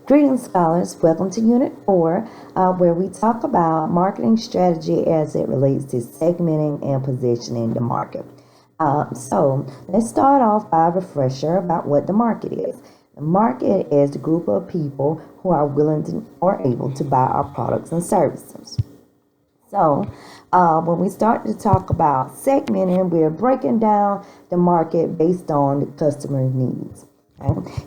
Greetings, scholars. Welcome to Unit 4, where we talk about marketing strategy as it relates to segmenting and positioning the market. So let's start off by a refresher about what the market is. The market is the group of people who are willing to or able to buy our products and services. So when we start to talk about segmenting, we're breaking down the market based on the customer needs. Okay?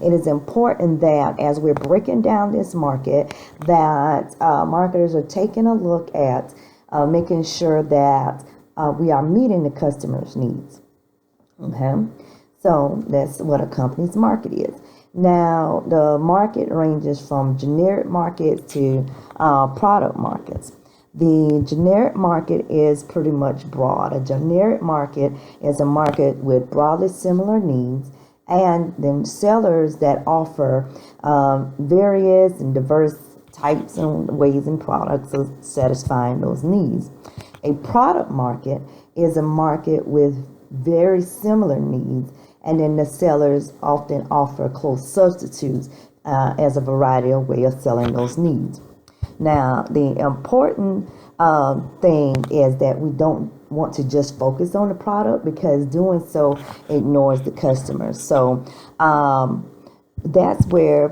It is important that as we're breaking down this market, that marketers are taking a look at making sure that we are meeting the customer's needs. Okay, so that's what a company's market is. Now, the market ranges from generic markets to product markets. The generic market is pretty much broad. A generic market is a market with broadly similar needs, and then sellers that offer various and diverse types and ways and products of satisfying those needs. A product market is a market with very similar needs, and then the sellers often offer close substitutes as a variety of ways of selling those needs. Now, the important thing is that we don't want to just focus on the product, because doing so ignores the customers. So that's where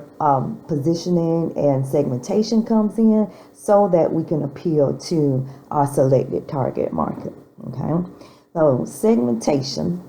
positioning and segmentation comes in, so that we can appeal to our selected target market. Okay, so segmentation.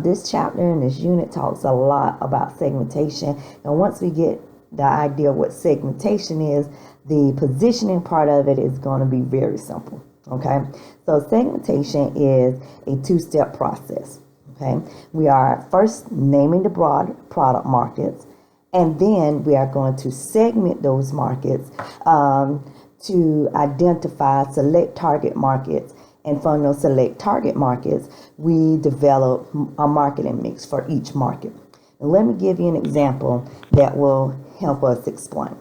This chapter in this unit talks a lot about segmentation, and once we get the idea of what segmentation is, the positioning part of it is going to be very simple. Okay, so segmentation is a two-step process. Okay, we are first naming the broad product markets, and then we are going to segment those markets to identify select target markets. And from those select target markets, we develop a marketing mix for each market. And let me give you an example that will help us explain.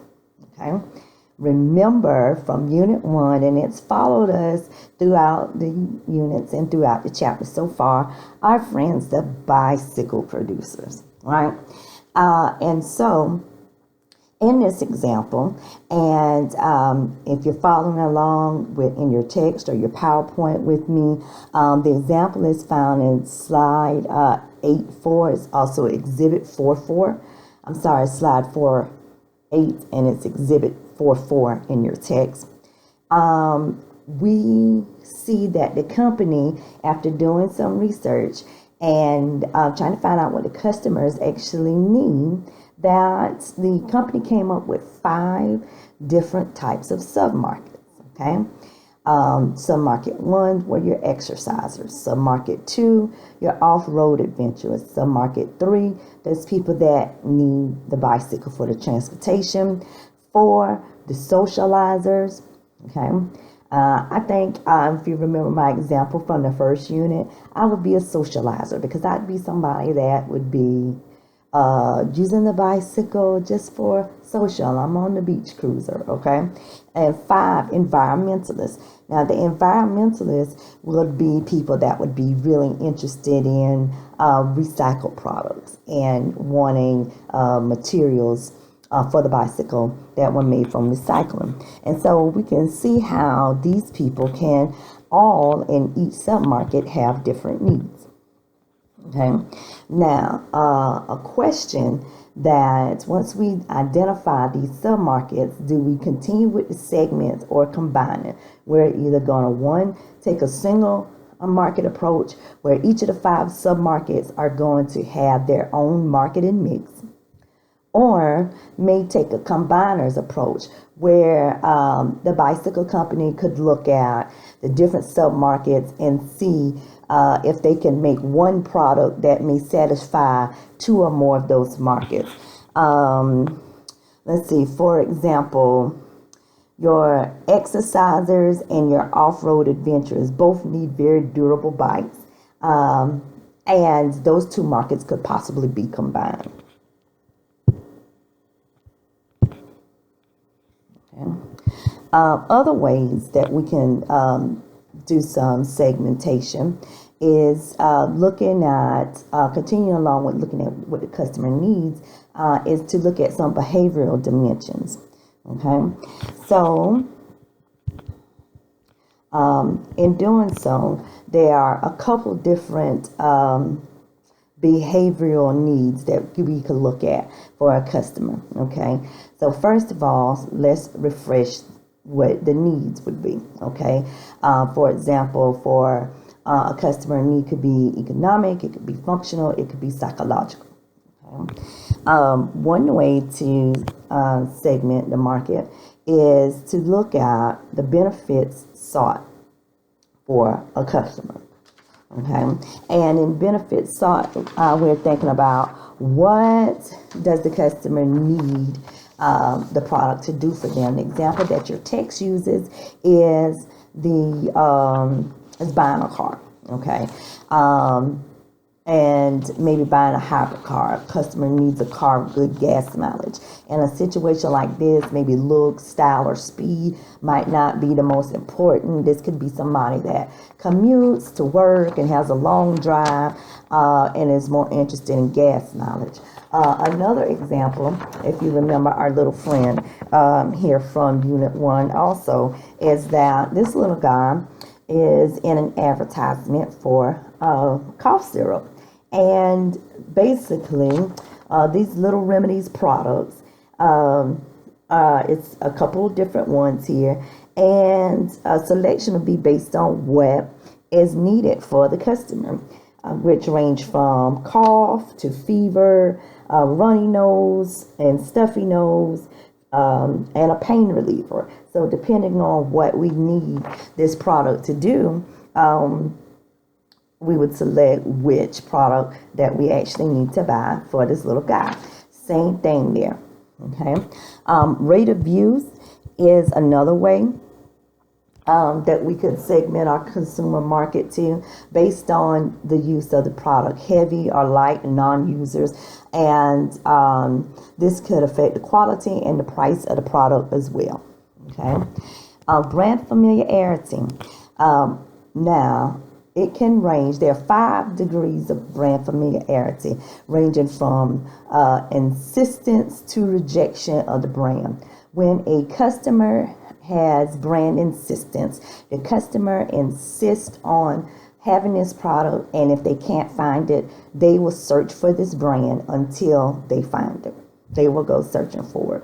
Okay, remember from Unit 1, and it's followed us throughout the units and throughout the chapter so far, our friends, the bicycle producers, right? And so in this example, and if you're following along in your text or your PowerPoint with me, the example is found in slide 8.4. It's also exhibit 4.4. I'm sorry, slide 4.8, and it's exhibit 4.4 in your text. We see that the company, after doing some research and trying to find out what the customers actually need, that the company came up with 5 different types of submarkets. Okay, submarket 1 were your exercisers. Submarket 2, your off-road adventurers. Submarket 3, there's people that need the bicycle for the transportation. 4, the socializers. Okay, I think if you remember my example from the first unit, I would be a socializer, because I'd be somebody that would be using the bicycle just for social. I'm on the beach cruiser. Okay, and 5, environmentalists. Now, the environmentalists would be people that would be really interested in recycled products and wanting materials for the bicycle that were made from recycling. And so we can see how these people can all in each submarket have different needs. Okay, now a question that once we identify these submarkets, do we continue with the segments or combine it? We're either going to take a single market approach, where each of the 5 submarkets are going to have their own marketing mix, or may take a combiners approach, where the bicycle company could look at the different submarkets and see if they can make one product that may satisfy 2 or more of those markets. Let's see, for example, your exercisers and your off-road adventurers both need very durable bikes, and those 2 markets could possibly be combined. Okay. Other ways that we can do some segmentation is looking at, continuing along with looking at what the customer needs, is to look at some behavioral dimensions. Okay, so in doing so, there are a couple different behavioral needs that we could look at for a customer. Okay, so first of all, let's refresh what the needs would be. Okay, for example, for a customer need could be economic, it could be functional, it could be psychological. Okay? One way to segment the market is to look at the benefits sought for a customer. Okay, and in benefits sought, we're thinking about what does the customer need the product to do for them. The example that your text uses is is buying a car. Okay, and maybe buying a hybrid car. A customer needs a car with good gas mileage. In a situation like this, maybe look, style, or speed might not be the most important. This could be somebody that commutes to work and has a long drive and is more interested in gas mileage. Another example, if you remember our little friend here from Unit 1 also, is that this little guy is in an advertisement for cough syrup. And basically, these little remedies products, it's a couple of different ones here, and a selection will be based on what is needed for the customer, which range from cough to fever, runny nose and stuffy nose, and a pain reliever. So depending on what we need this product to do, we would select which product that we actually need to buy for this little guy. Same thing there. Okay. Rate of views is another way that we could segment our consumer market to, based on the use of the product, heavy or light non-users, and this could affect the quality and the price of the product as well. Okay. Brand familiarity. Now, it can range. There are 5 degrees of brand familiarity, ranging from insistence to rejection of the brand. When a customer has brand insistence, the customer insists on having this product, and if they can't find it, they will search for this brand until they find it. They will go searching for it.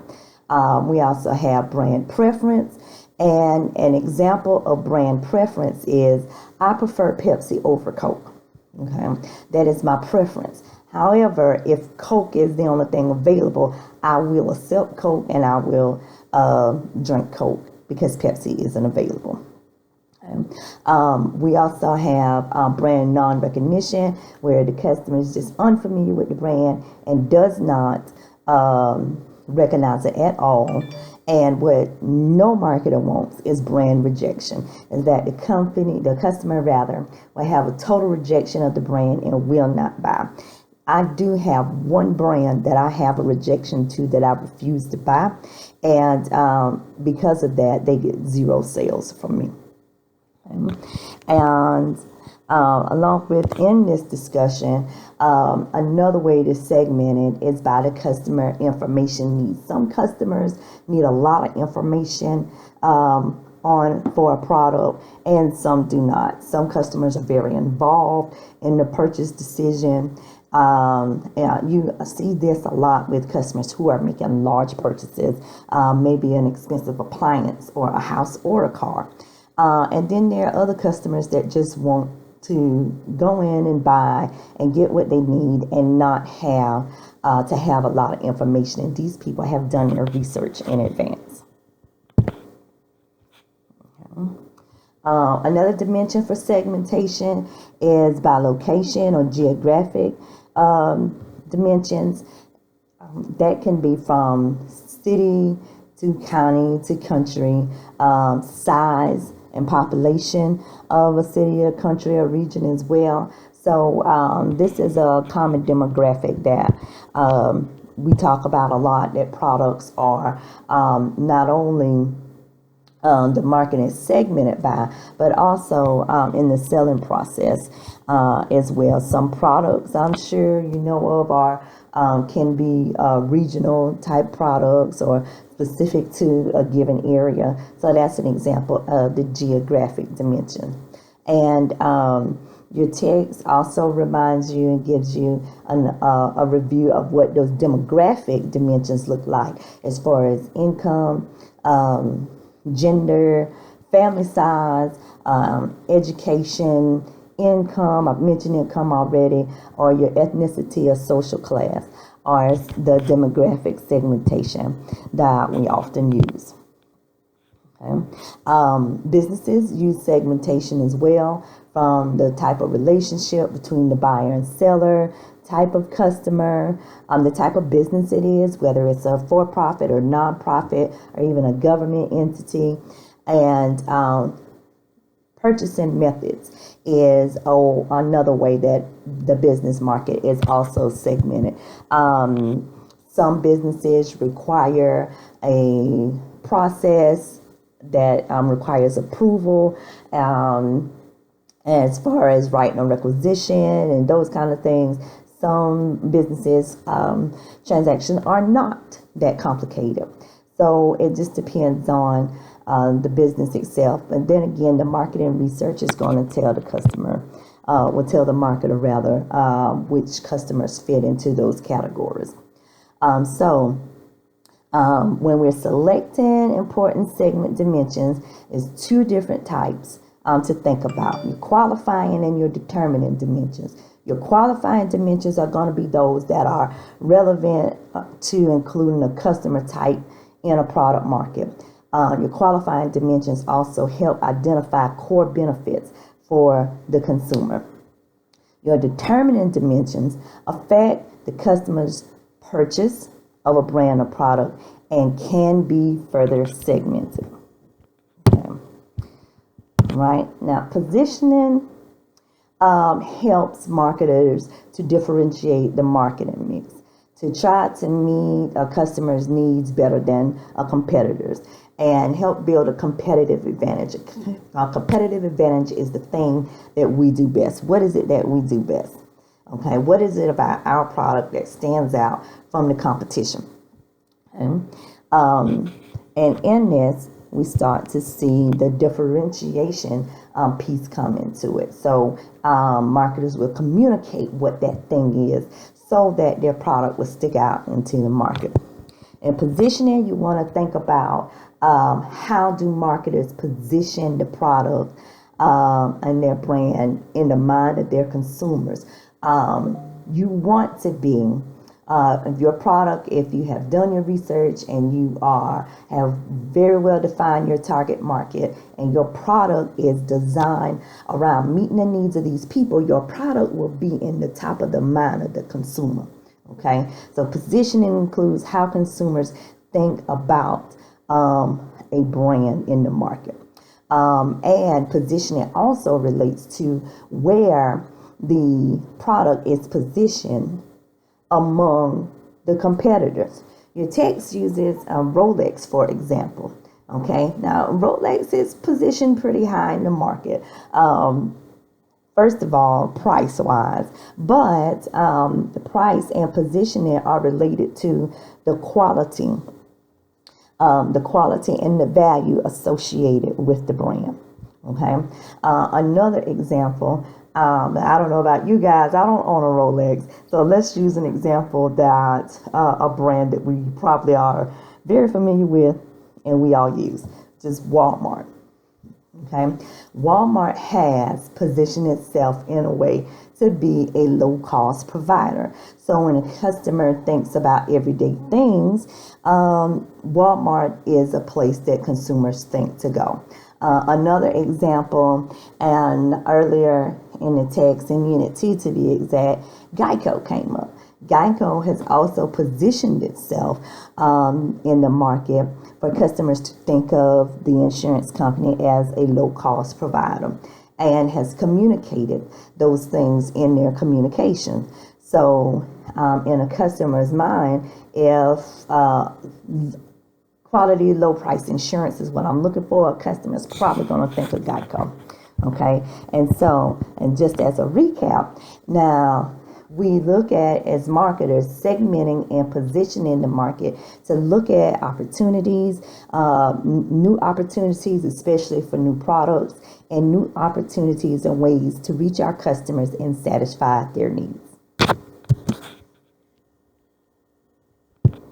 We also have brand preference. And an example of brand preference is, I prefer Pepsi over Coke. Okay, that is my preference. However, if Coke is the only thing available, I will accept Coke and I will drink Coke because Pepsi isn't available. We also have brand non-recognition, where the customer is just unfamiliar with the brand and does not recognize it at all. And what no marketer wants is brand rejection, is that the customer rather, will have a total rejection of the brand and will not buy. I do have one brand that I have a rejection to, that I refuse to buy, and because of that, they get 0 sales from me. And along with in this discussion, another way to segment it is by the customer information needs. Some customers need a lot of information for a product, and some do not. Some customers are very involved in the purchase decision. And you see this a lot with customers who are making large purchases, maybe an expensive appliance or a house or a car. And then there are other customers that just want to go in and buy and get what they need and not have to have a lot of information. And these people have done their research in advance. Okay. Another dimension for segmentation is by location or geographic dimensions. That can be from city to county to country, size and population of a city or country or region as well. So this is a common demographic that we talk about a lot, that products are not only the market is segmented by, but also in the selling process as well. Some products I'm sure you know of are can be regional type products or specific to a given area. So that's an example of the geographic dimension. And your text also reminds you and gives you a review of what those demographic dimensions look like as far as income, gender, family size, education, income. I've mentioned income already, or your ethnicity or social class, are the demographic segmentation that we often use. Okay. Businesses use segmentation as well, from the type of relationship between the buyer and seller, type of customer, the type of business it is, whether it's a for-profit or non-profit or even a government entity, and purchasing methods is another way that the business market is also segmented. Some businesses require a process that requires approval, as far as writing a requisition and those kind of things. Some businesses transactions are not that complicated, so it just depends on the business itself. And then again, the marketing research is going to tell the customer, will tell the marketer rather, which customers fit into those categories. So when we're selecting important segment dimensions, is two different types to think about: your qualifying and your determining dimensions. Your qualifying dimensions are going to be those that are relevant to including a customer type in a product market. Your qualifying dimensions also help identify core benefits for the consumer. Your determining dimensions affect the customer's purchase of a brand or product and can be further segmented. Okay. Right now, positioning helps marketers to differentiate the marketing mix, to try to meet a customer's needs better than a competitor's, and help build a competitive advantage. A competitive advantage is the thing that we do best. What is it that we do best? Okay, what is it about our product that stands out from the competition? Okay. And in this, we start to see the differentiation piece come into it. So marketers will communicate what that thing is so that their product will stick out into the market. In positioning, you want to think about how do marketers position the product and their brand in the mind of their consumers. You want to be, if your product, if you have done your research and you have very well defined your target market, and your product is designed around meeting the needs of these people, your product will be in the top of the mind of the consumer. Okay, so positioning includes how consumers think about a brand in the market. And positioning also relates to where the product is positioned among the competitors. Your text uses Rolex, for example. Okay, now Rolex is positioned pretty high in the market. First of all, price-wise, but the price and positioning are related to the quality and the value associated with the brand. Okay, another example. I don't know about you guys. I don't own a Rolex, so let's use an example that a brand that we probably are very familiar with and we all use, just Walmart. Okay, Walmart has positioned itself in a way to be a low-cost provider. So when a customer thinks about everyday things, Walmart is a place that consumers think to go. Another example, and earlier in the text, in Unit 2 to be exact, Geico came up. Geico has also positioned itself in the market for customers to think of the insurance company as a low-cost provider, and has communicated those things in their communication. So in a customer's mind, if quality, low price insurance is what I'm looking for, a customer's probably going to think of Geico. Okay, and just as a recap, now we look at, as marketers, segmenting and positioning the market to look at opportunities, new opportunities, especially for new products, and new opportunities and ways to reach our customers and satisfy their needs.